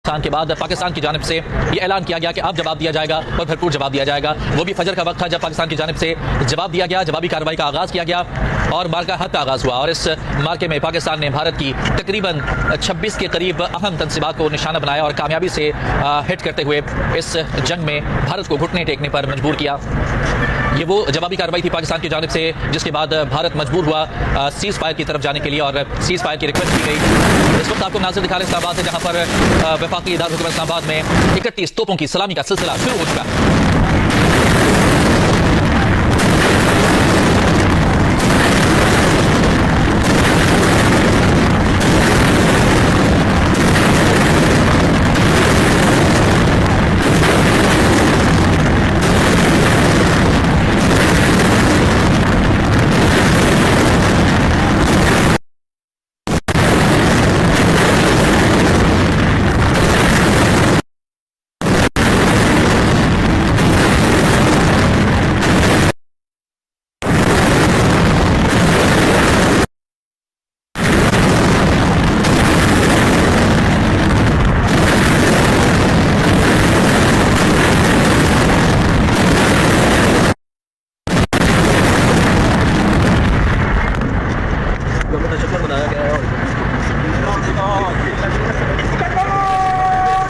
पाकिस्तान के बाद पाकिस्तान की जानिब से ये ऐलान किया गया कि अब जवाब दिया जाएगा और भरपूर जवाब दिया जाएगा। वो भी फजर का वक्त था जब पाकिस्तान की जानिब से जवाब दिया गया, जवाबी कार्रवाई का आगाज़ किया गया और मार्का हद का आगाज़ हुआ। और इस मार्के में पाकिस्तान ने भारत की तकरीबन 26 के करीब अहम तनसीबात को निशाना बनाया और कामयाबी से हिट करते हुए इस जंग में भारत को घुटने टेकने पर मजबूर किया। ये वो जवाबी कार्रवाई थी पाकिस्तान की जानिब से जिसके बाद भारत मजबूर हुआ सीज़ फायर की तरफ जाने के लिए और सीज़ फायर की रिक्वेस्ट की गई। इस वक्त आपको नाज़िर दिखा रहे इस्लामाबाद है जहाँ पर वफाकी इदारा हुकूमत इस्लामाबाद में 31 तोपों की सलामी का सिलसिला शुरू हो चुका है।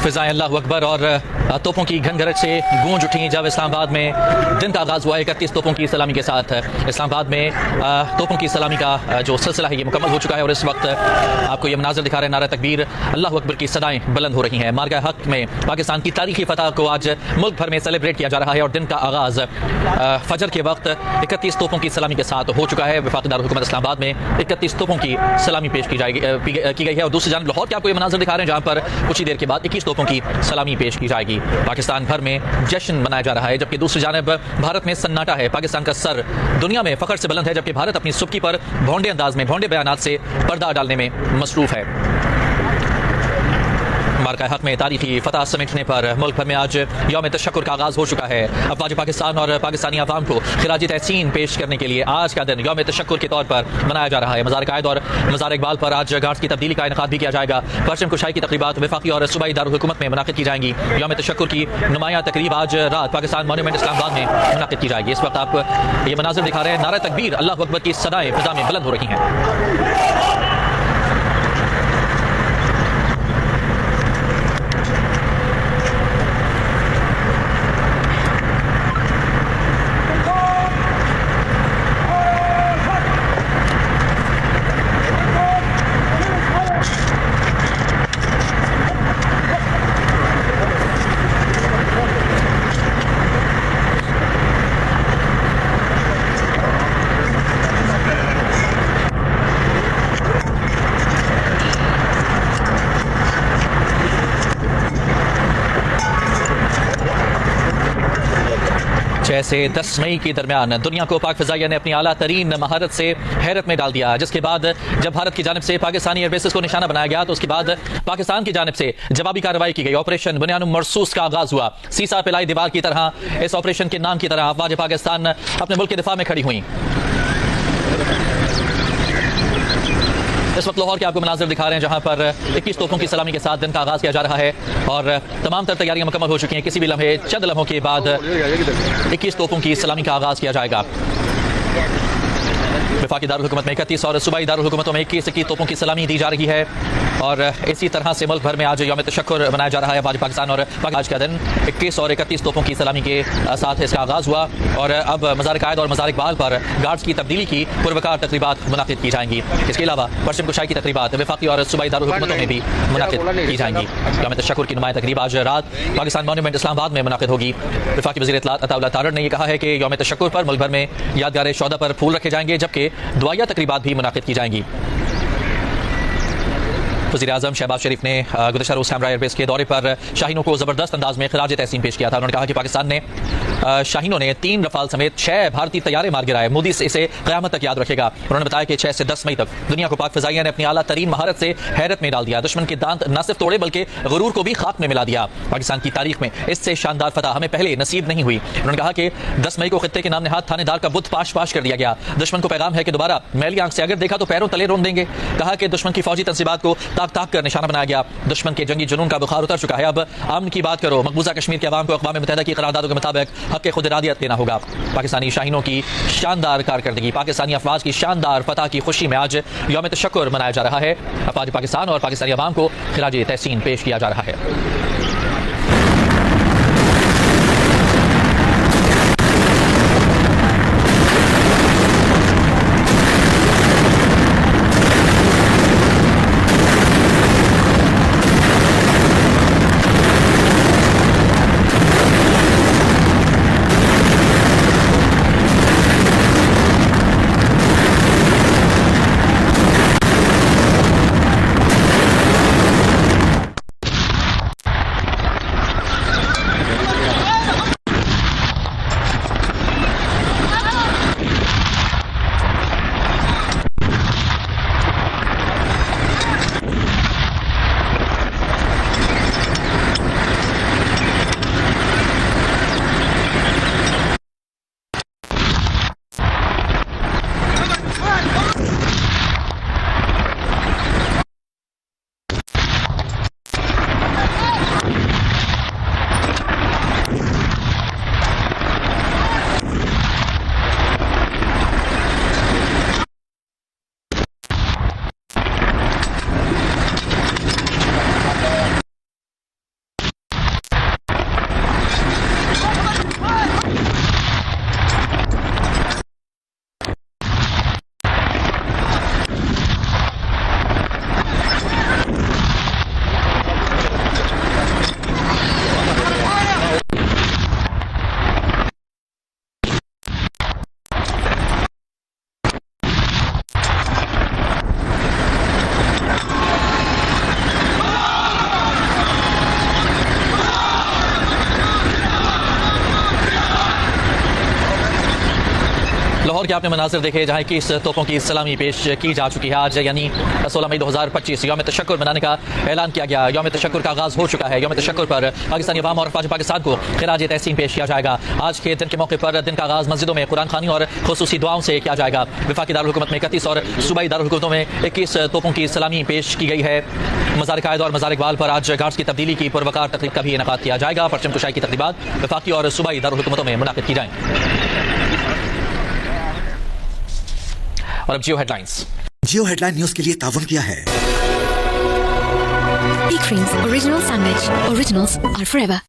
फ़िज़ाएं अल्लाहु अकबर और तोपों की घनघरट से गूंज उठी जब इस्लामाबाद में दिन का आगाज़ हुआ 31 तोपों की सलामी के साथ। इस्लामाबाद में तोपों की सलामी का जो सिलसिला है ये मुकम्मल हो चुका है और इस वक्त आपको ये मनाज़िर दिखा रहे हैं। नारा तकबीर अल्लाहु अकबर की सदाएं बुलंद हो रही हैं। मार्का हक में पाकिस्तान की तारीखी फतह को आज मुल्क भर में सेलिब्रेट किया जा रहा है और दिन का आगाज़ फजर के वक्त 31 तोपों की सलामी के साथ हो चुका है। वफाकी इदारा हुकूमत इस्लामाबाद में 31 तोपों की सलामी पेश की गई है और दूसरी जानब लाहौर के आपको ये मनाज़िर दिखा रहे हैं जहाँ पर कुछ ही देर के बाद 21 तोपों की सलामी पेश की जाएगी। पाकिस्तान भर में जश्न मनाया जा रहा है जबकि दूसरी जानब भारत में सन्नाटा है। पाकिस्तान का सर दुनिया में फख्र से बुलंद है जबकि भारत अपनी सुबकी पर भोंडे अंदाज में भोंडे बयानात से पर्दा डालने में मसरूफ है। मार्का हक में तारीखी फतह समेटने पर मुल्क भर में आज यौम तशक्कुर का आगाज़ हो चुका है। अफवाज पाकिस्तान और पाकिस्तानी अवाम को खिराजी तहसीन पेश करने के लिए आज का दिन यौम तशक्कुर के तौर पर मनाया जा रहा है। मज़ार कायद और मज़ार इकबाल पर आज गार्ड्स की तब्दीली का इनेकाद भी किया जाएगा। परचम कुशाई की तकरीबात वफाकी और सूबाई दारुल हुकूमत में मुनाकिद की जाएंगी। यौम तशक्कुर की नुमाया तकरीब आज रात पाकिस्तान मॉन्यूमेंट इस्लामाबाद में मुनाकिद की जाएगी। इस वक्त आप ये मनाज़िर दिखा रहे हैं। नारा तकबीर अल्लाहु अकबर की सदाएं फ़िज़ा में बुलंद हो रही हैं। से 10 मई के दरमियान दुनिया को पाक फ़िज़ाइया ने अपनी आला तरीन महारत से हैरत में डाल दिया। जिसके बाद जब भारत की जानिब से पाकिस्तानी एयरबेसेस को निशाना बनाया गया तो उसके बाद पाकिस्तान की जानिब से जवाबी कार्रवाई की गई। ऑपरेशन बुनियान मरसूस का आगाज़ हुआ। सीसा पिलाई दीवार की तरह इस ऑपरेशन के नाम की तरह अफवाज पाकिस्तान अपने मुल्क के दिफा में खड़ी हुई। इस वक्त लाहौर के आपको मनाज़िर दिखा रहे हैं जहां पर 21 तोपों की सलामी के साथ दिन का आगाज़ किया जा रहा है और तमाम तर तैयारियां मुकम्मल हो चुकी हैं। किसी भी लम्हे चंद लम्हों के बाद 21 तोपों की सलामी का आगाज़ किया जाएगा। वफाकी दारुल हुकूमत में 31 और सूबाई दारुल हुकूमतों में 21 तोपों की सलामी दी जा रही है और इसी तरह से मुल्क भर में आज यौम तशक्कुर मनाया जा रहा है। आज पाकिस्तान और आज का दिन 21 और 31 तोपों की सलामी के साथ इसका आगाज़ हुआ और अब मज़ार कायद और मज़ार इकबाल पर गार्ड्स की तब्दीली की पुरवकार तकरीबात मुनाकिद की जाएंगी। इसके अलावा परचम कुशाई की तकरीबात वफाकी और सूबाई दारुल हुकूमतों में भी मुनाकिद की जाएंगी। यौम तशक्कुर की नुमाया तकरीब आज रात पाकिस्तान मॉन्यूमेंट इस्लामाबाद में मुनाकिद होगी। वफाकी वज़ीर इत्तलात अताउल्लाह तारड़ ने यह कहा है कि यौम तशक्कुर पर मुल्क भर में यादगार शोहदा पर फूल रखे जाएंगे जबकि दुआया तकरीबात भी मुनाकिद की जाएंगी। वज़ीर आज़म शहबाज शरीफ ने गुज़श्ता रोज़ कैमरा एयरबेस के दौरे पर शाहीनों को ज़बरदस्त अंदाज में खिराज तहसीन पेश किया था। उन्होंने कहा कि पाकिस्तान ने शाहीनों ने 3 रफाल समेत 6 भारतीय तैयारे मार गिराए। मोदी इसे क़यामत तक याद रखेगा। उन्होंने बताया कि 6 से 10 मई तक दुनिया को पाक फ़िज़ाइया ने अपनी आला तरीन महारत से हैरत में डाल दिया। दुश्मन के दांत न सिर्फ तोड़े बल्कि गुरूर को भी खाक में मिला दिया। पाकिस्तान की तारीख में इससे शानदार फतह हमें पहले नसीब नहीं हुई। उन्होंने कहा कि 10 मई को खित्ते के नाम नहाद थानेदार का बुत पाश पाश कर दिया गया। दुश्मन को पैगाम है कि दोबारा मैली आंख से अगर देखा तो पैरों तले रोन देंगे। कहा कि दुश्मन की फौजी तंसीबात को ताक ताक कर निशाना बनाया गया। दुश्मन के जंगी जुनून का बुखार उतर चुका है। अब अमन की बात करो, मकबूजा कश्मीर के अवाम को अक़वाम मुत्तहिदा की करारदादों के मुताबिक हक़ खुद इरादियत देना होगा। पाकिस्तानी शाहीनों की शानदार कारकर्दगी, पाकिस्तानी अफवाज की शानदार फतह की खुशी में आज यौम तशक्कुर मनाया जा रहा है। अफवाज पाकिस्तान और पाकिस्तानी अवाम को खिराज तहसीन पेश किया जा रहा है। लाहौर के आपने मनाजिर देखे जहाँ 21 तोपों की सलामी पेश की जा चुकी है। आज यानी 16 मई 2025 यौम तशक्कुर मनाने का ऐलान किया गया। यौम तशक्कुर का आगाज़ हो चुका है। यौम तशक्कुर पर पाकिस्तानी अवाम और अफवाज पाकिस्तान को खिराज तहसीन पेश किया जाएगा। आज के दिन के मौके पर दिन का आगाज़ मस्जिदों में कुरान खानी और खुसूसी दुआओं से किया जाएगा। वफाकी दारुल हुकूमत में 31 और सूबाई दारुल हुकूमतों में 21 तोपों की सलामी पेश की गई है। मज़ार कायद और मज़ार इकबाल पर आज गार्ड्स की तब्दीली की पुरवकार तकरीब का भी इनेकाद किया जाएगा। परचम कुशाई की तकरीबात वफाकी और सूबाई दारुल हुकूमतों में मुनाकिद की जाएंगी। और अब जियो हेडलाइंस। जियो हेडलाइन न्यूज के लिए ताउन किया है Big Creams Original Sandwich. Originals are forever.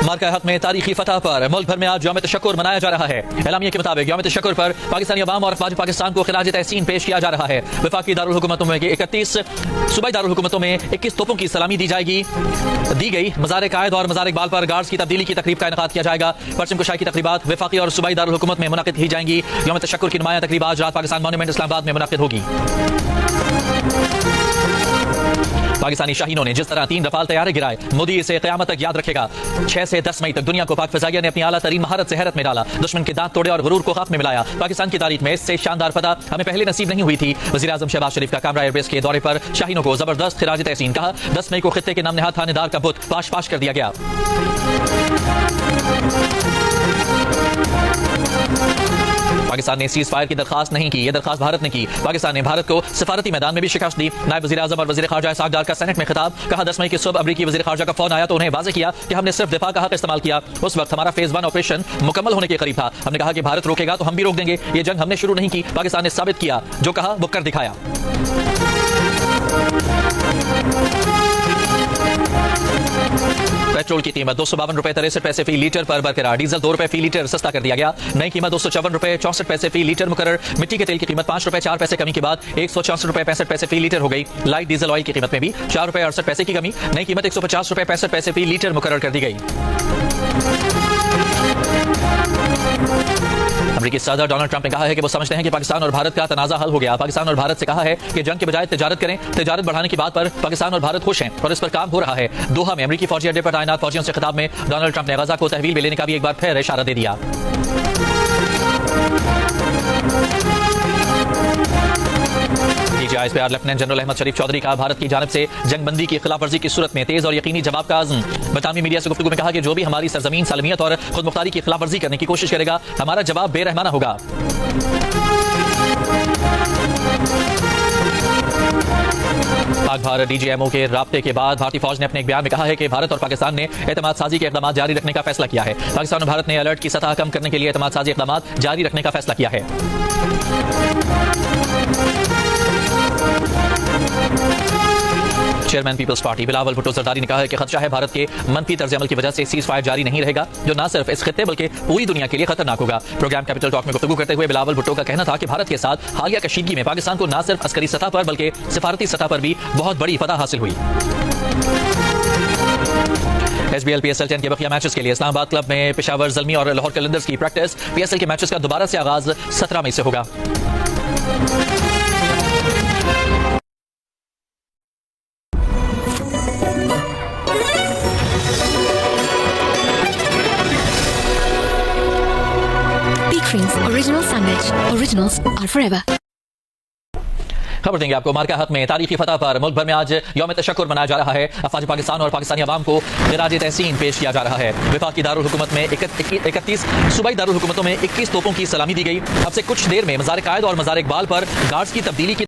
मार्का हक में तारीखी फतह पर मुल्क भर में आज यौम तशक्कुर मनाया जा रहा है। एलामिया के मुताबिक यौम तशक्कुर पर पाकिस्तानी अवाम और अफवाज पाकिस्तान को खिराज तहसीन पेश किया जा रहा है। वफाकी दारुल हुकूमतों में 31, सूबाई दारुल हुकूमतों में 21 तोपों की सलामी दी गई। मज़ार कायद और मज़ार इकबाल पर गार्ड्स की तब्दीली की तकरीब का इनेकाद किया जाएगा। परचम कुशाई की तकरीबात वफाकी और सूबाई दारुल हुकूमत में मुनाकिद की जाएंगी। यौम तशक्कुर की नुमाया तकरीब आज रात पाकिस्तान मॉन्यूमेंट इस्लामाबाद में मुनाकिद होगी। पाकिस्तानी शाहीनों ने जिस तरह 3 रफाल तैयारे गिराए, मोदी इसे क़यामत तक याद रखेगा। 6 से 10 मई तक दुनिया को पाक फ़िज़ाइया ने अपनी आला तरीन महारत से हैरत में डाला। दुश्मन के दांत तोड़े और गुरूर को खाक में मिलाया। पाकिस्तान की तारीख में इससे शानदार फतह हमें पहले नसीब नहीं हुई थी। वज़ीर आज़म शहबाज शरीफ का कामरा एयरबेस के दौरे पर शाहीनों को जबरदस्त खिराज तहसीन कहा। 10 मई को खित्ते के नमनहाद थानेदार का बुत पाश पाश कर दिया गया। पाकिस्तान ने सीज फायर की दरखास्त नहीं की, यह दरखास्त भारत ने की। पाकिस्तान ने भारत को सफारती मैदान में भी शिकस्त दी। नायब वज़ीर आज़म और वज़ीर ख़ारजा इसहाक़ डार का सेनेट में खिताब, कहा 10 मई की सुबह अमरीकी वज़ीर ख़ारजा का फोन आया तो उन्हें वाज़ेह किया कि हमने सिर्फ दिफा का हक इस्तेमाल किया। उस वक्त हमारा फेज़ 1 ऑपरेशन मुकम्मल होने के करीब था। हमने कहा कि भारत रोकेगा तो हम भी रोक देंगे। ये जंग हमने शुरू नहीं की, पाकिस्तान ने साबित किया, जो कहा वो कर दिखाया। पेट्रोल की कीमत 252 रुपए 63 पैसे फी लीटर पर बरकरार। डीजल 2 रुपए फी लीटर सस्ता कर दिया गया। नई कीमत 254 रुपए 64 पैसे फी लीटर मुकर्रर। मिट्टी के तेल की कीमत 5 रुपए 4 पैसे कमी के बाद 164 रुपए 65 पैसे फी लीटर हो गई। लाइट डीजल ऑयल की कीमत में भी 4 रुपए 68 पैसे की कमी। नई कीमत 150 रुपए 65 पैसे फी लीटर मुकर्रर कर दी गई। अमेरिकी सदर डोनाल्ड ट्रंप ने कहा है कि वो समझते हैं कि पाकिस्तान और भारत का तनाज़ा हल हो गया। पाकिस्तान और भारत से कहा है कि जंग के बजाय तिजारत करें। तिजारत बढ़ाने की बात पर पाकिस्तान और भारत खुश हैं और इस पर काम हो रहा है। दोहा में अमेरिकी फौजी अड्डे पर तैनात फौजियों से खिताब में डोनाल्ड ट्रंप ने गजा को तहवील में लेने का भी एक बार फिर इशारा दे दिया। PGI पे लेफ्टिनेंट जनरल अहमद शरीफ चौधरी का भारत की जानिब से जंगबंदी की खिलाफवर्जी की सूरत में तेज और यकीनी जवाब का आज़म। बरतानवी मीडिया से गुफ्तगू में कहा कि जो भी हमारी सरजमीन सालमियत और खुद मुख्तारी की खिलाफवर्जी करने की कोशिश करेगा, हमारा जवाब बेरहमाना होगा। पाक भारत DGMO के राब्ते के बाद भारतीय फौज ने अपने एक बयान में कहा है कि भारत और पाकिस्तान ने एतमाद साजी के इक़दाम जारी रखने का फैसला किया है। पाकिस्तान और भारत ने अलर्ट की सतह कम करने के लिए एतमाद साजी इक़दाम जारी रखने का फैसला किया है। Chairman Peoples Party Bilawal Bhutto Zardari ने कहा है कि खदशा है भारत के मनफी तर्ज अमल की वजह से सीज फायर जारी नहीं रहेगा, जो न सिर्फ इस खित्ते बल्कि पूरी दुनिया के लिए खतरनाक होगा। प्रोग्राम कैपिटल टॉक में गुफ्तगू करते हुए बिलावल भुट्टो का कहना था कि भारत के साथ हालिया कशीदगी में पाकिस्तान को न सिर्फ अस्करी सतह पर बल्कि सिफारती सतह पर भी बहुत बड़ी फतह हासिल हुई। SBL PSL 10 के बकिया मैचेस के लिए इस्लामाबाद क्लब में पेशावर ज़ल्मी और लाहौर कलंदर्स की प्रैक्टिस। PSL के मैचेस का दोबारा से आगाज 17 मई से होगा। Peak Creams Original Sandwich. Originals are forever. खबर देंगे आपको। मार्का हक में तारीखी फतह पर मुल्क भर में आज यौम तशक्कुर मनाया जा रहा है। अफवाज पाकिस्तान और पाकिस्तानी अवाम को खिराज तहसीन पेश किया जा रहा है। वफाकी दारुल हुकूमत में 31 सूबाई दारुल हुकूमतों में 21 तोपों की सलामी दी गई। अब से कुछ देर में मज़ार कायद और मज़ार इकबाल पर गार्ड्स की तब्दीली की